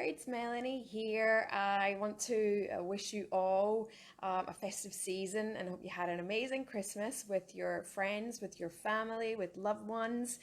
it's Melanie here. I want to wish you all a festive season and hope you had an amazing Christmas with your friends, with your family, with loved ones,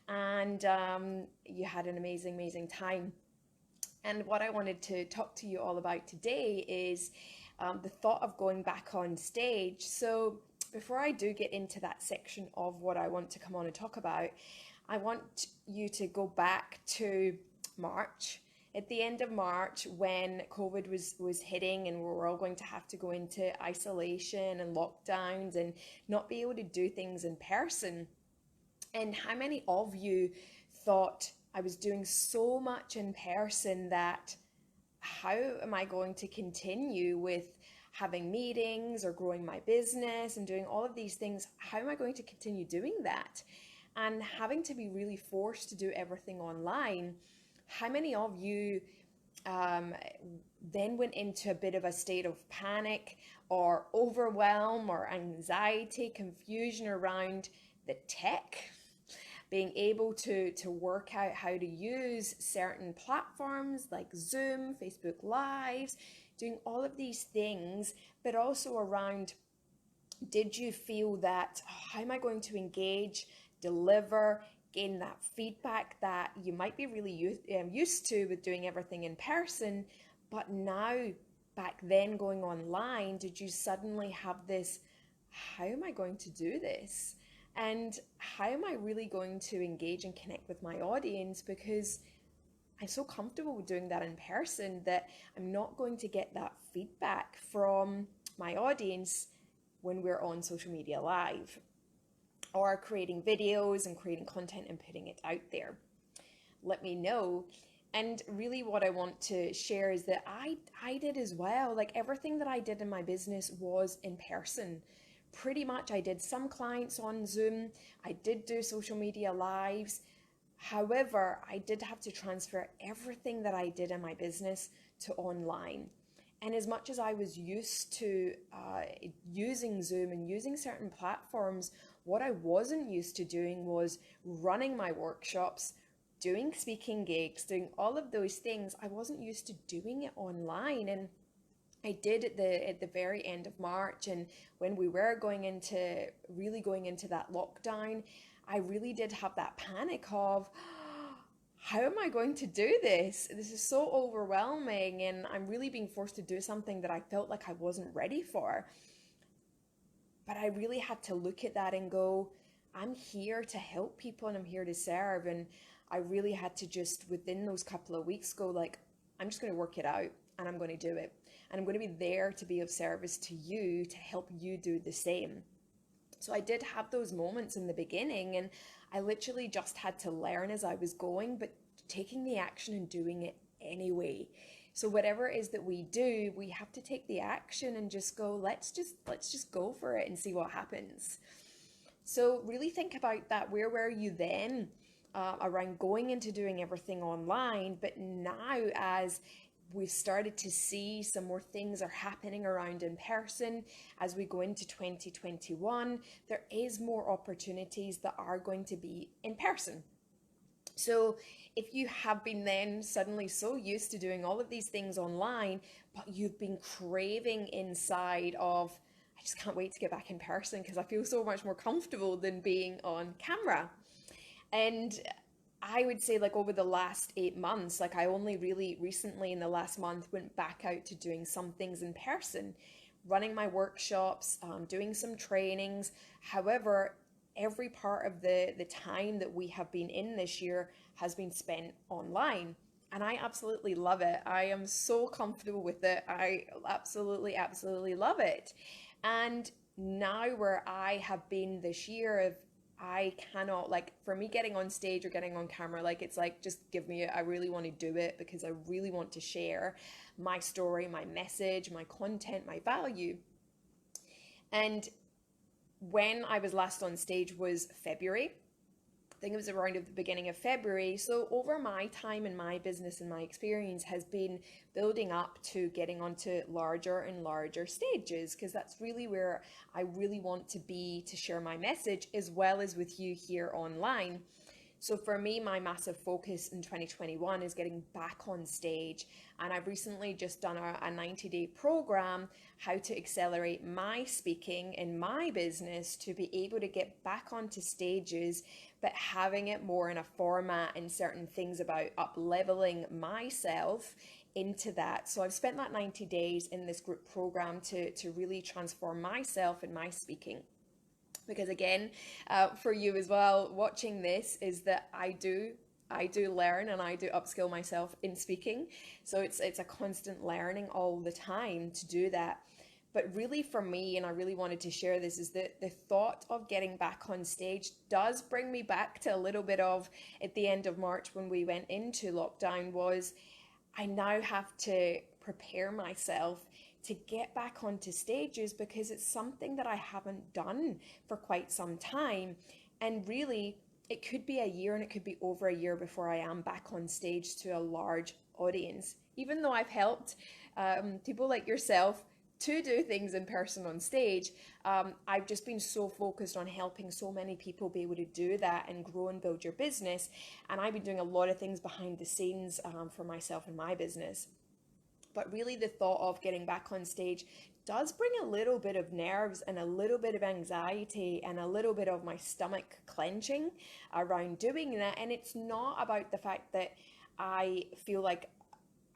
and you had an amazing, amazing time. And what I wanted to talk to you all about today is the thought of going back on stage. So, before I do get into that section of what I want to come on and talk about, I want you to go back to March. At the end of March, when COVID was hitting and we were all going to have to go into isolation and lockdowns and not be able to do things in person. And how many of you thought I was doing so much in person that how am I going to continue with having meetings or growing my business and doing all of these things? How am I going to continue doing that? And having to be really forced to do everything online. How many of you um, then went into a bit of a state of panic or overwhelm or anxiety, confusion around the tech? Being able to work out how to use certain platforms like Zoom, Facebook Lives, doing all of these things, but also around, did you feel that, oh, how am I going to engage, deliver, gain that feedback that you might be really used to with doing everything in person, but now back then going online, did you suddenly have this, how am I going to do this? And how am I really going to engage and connect with my audience? Because I'm so comfortable with doing that in person that I'm not going to get that feedback from my audience when we're on social media live or creating videos and creating content and putting it out there. Let me know. And really what I want to share is that I did as well. Like everything that I did in my business was in person. Pretty much I did some clients on Zoom. I did do social media lives. However, I did have to transfer everything that I did in my business to online. And as much as I was used to using Zoom and using certain platforms, what I wasn't used to doing was running my workshops, doing speaking gigs, doing all of those things. I wasn't used to doing it online. And I did at the very end of March, and when we were going into that lockdown, I really did have that panic of, how am I going to do this? This is so overwhelming, and I'm really being forced to do something that I felt like I wasn't ready for. But I really had to look at that and go, I'm here to help people and I'm here to serve. And I really had to just within those couple of weeks go like, I'm just going to work it out and I'm going to do it. And I'm going to be there to be of service to you to help you do the same. So I did have those moments in the beginning and I literally just had to learn as I was going, but taking the action and doing it anyway. So whatever it is that we do, we have to take the action and just go, let's just go for it and see what happens. So really think about that. Where were you then around going into doing everything online? But now, as we've started to see some more things are happening around in person as we go into 2021, there is more opportunities that are going to be in person. So if you have been then suddenly so used to doing all of these things online, but you've been craving inside of, I just can't wait to get back in person because I feel so much more comfortable than being on camera. And I would say like over the last 8 months, like I only really recently in the last month went back out to doing some things in person, running my workshops, doing some trainings. However, every part of the time that we have been in this year has been spent online. And I absolutely love it. I am so comfortable with it. I absolutely, absolutely love it. And now where I have been this year of I cannot like for me getting on stage or getting on camera, like it's like just give me it. I really want to do it because I really want to share my story, my message, my content, my value. And when I was last on stage was February. I think it was around at the beginning of February. So over my time in my business and my experience has been building up to getting onto larger and larger stages because that's really where I really want to be to share my message as well as with you here online. So for me, my massive focus in 2021 is getting back on stage. And I've recently just done a 90-day program, how to accelerate my speaking in my business to be able to get back onto stages, but having it more in a format and certain things about up leveling myself into that. So I've spent that 90 days in this group program to really transform myself and my speaking. Because again, for you as well, watching this is that I do learn and I do upskill myself in speaking. So it's a constant learning all the time to do that. But really for me, and I really wanted to share this, is that the thought of getting back on stage does bring me back to a little bit of at the end of March when we went into lockdown. Was I now have to prepare myself to get back onto stages because it's something that I haven't done for quite some time. And really, it could be a year and it could be over a year before I am back on stage to a large audience. Even though I've helped people like yourself to do things in person on stage, I've just been so focused on helping so many people be able to do that and grow and build your business. And I've been doing a lot of things behind the scenes for myself and my business. But really, the thought of getting back on stage does bring a little bit of nerves and a little bit of anxiety and a little bit of my stomach clenching around doing that. And it's not about the fact that I feel like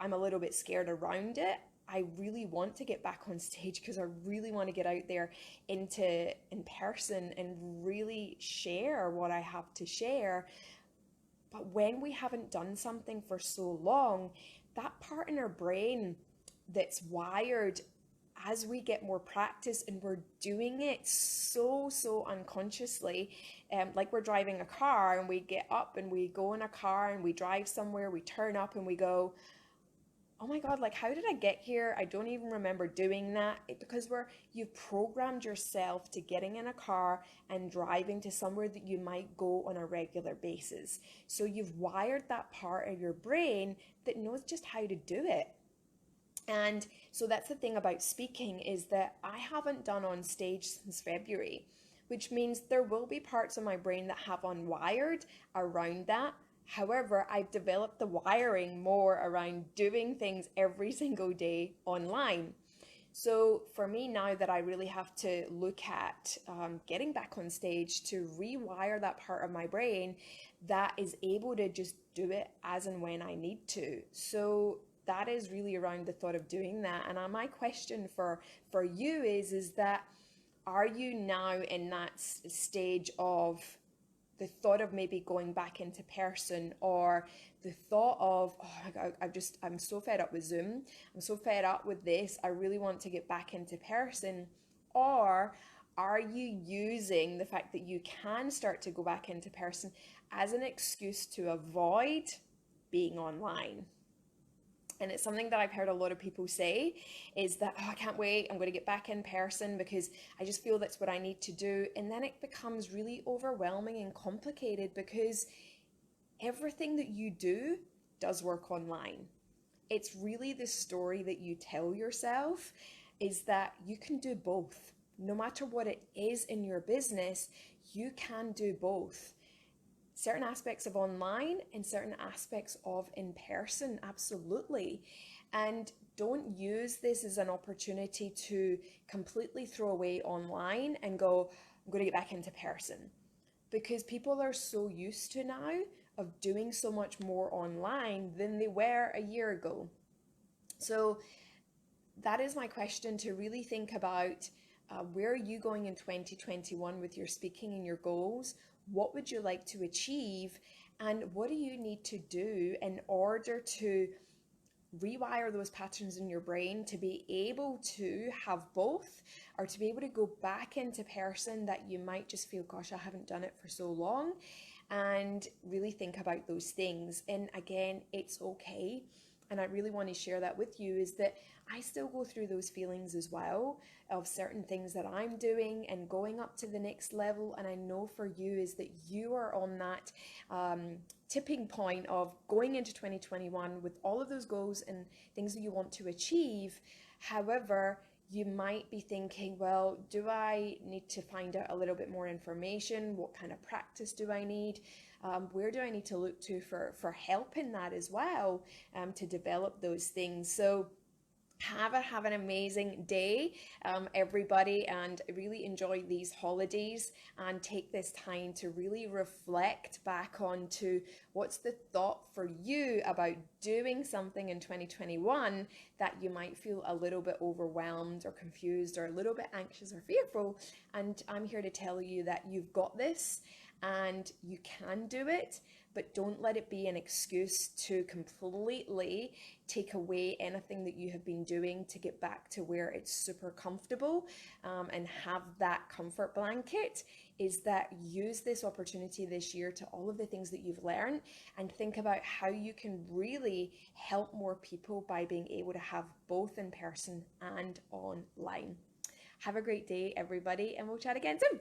I'm a little bit scared around it. I really want to get back on stage because I really want to get out there into in person and really share what I have to share. But when we haven't done something for so long, that part in our brain that's wired as we get more practice and we're doing it so unconsciously, like we're driving a car and we get up and we go in a car and we drive somewhere, we turn up and we go, oh my God, like how did I get here? I don't even remember doing that. Because you've programmed yourself to getting in a car and driving to somewhere that you might go on a regular basis. So you've wired that part of your brain that knows just how to do it. And so that's the thing about speaking, is that I haven't done on stage since February, which means there will be parts of my brain that have unwired around that. However, I've developed the wiring more around doing things every single day online. So for me now that I really have to look at getting back on stage to rewire that part of my brain that is able to just do it as and when I need to. So that is really around the thought of doing that. And my question for you is that are you now in that stage of the thought of maybe going back into person, or the thought of, oh my God, I'm so fed up with Zoom. I'm so fed up with this. I really want to get back into person. Or are you using the fact that you can start to go back into person as an excuse to avoid being online? And it's something that I've heard a lot of people say, is that, oh, I can't wait, I'm going to get back in person because I just feel that's what I need to do. And then it becomes really overwhelming and complicated because everything that you do does work online. It's really the story that you tell yourself, is that you can do both. No matter what it is in your business, you can do both. Certain aspects of online and certain aspects of in person, absolutely. And don't use this as an opportunity to completely throw away online and go, I'm going to get back into person. Because people are so used to now of doing so much more online than they were a year ago. So that is my question, to really think about where are you going in 2021 with your speaking and your goals? What would you like to achieve? And what do you need to do in order to rewire those patterns in your brain to be able to have both, or to be able to go back into person that you might just feel, gosh, I haven't done it for so long, and really think about those things. And again, it's okay. And I really want to share that with you, is that I still go through those feelings as well of certain things that I'm doing and going up to the next level. And I know for you is that you are on that tipping point of going into 2021 with all of those goals and things that you want to achieve. However, you might be thinking, well, do I need to find out a little bit more information? What kind of practice do I need? Where do I need to look to for help in that as well, to develop those things? So have an amazing day, everybody, and really enjoy these holidays and take this time to really reflect back on to what's the thought for you about doing something in 2021 that you might feel a little bit overwhelmed or confused or a little bit anxious or fearful. And I'm here to tell you that you've got this and you can do it, but don't let it be an excuse to completely take away anything that you have been doing to get back to where it's super comfortable, and have that comfort blanket. Is that use this opportunity this year to all of the things that you've learned and think about how you can really help more people by being able to have both in person and online. Have a great day, everybody, and we'll chat again soon.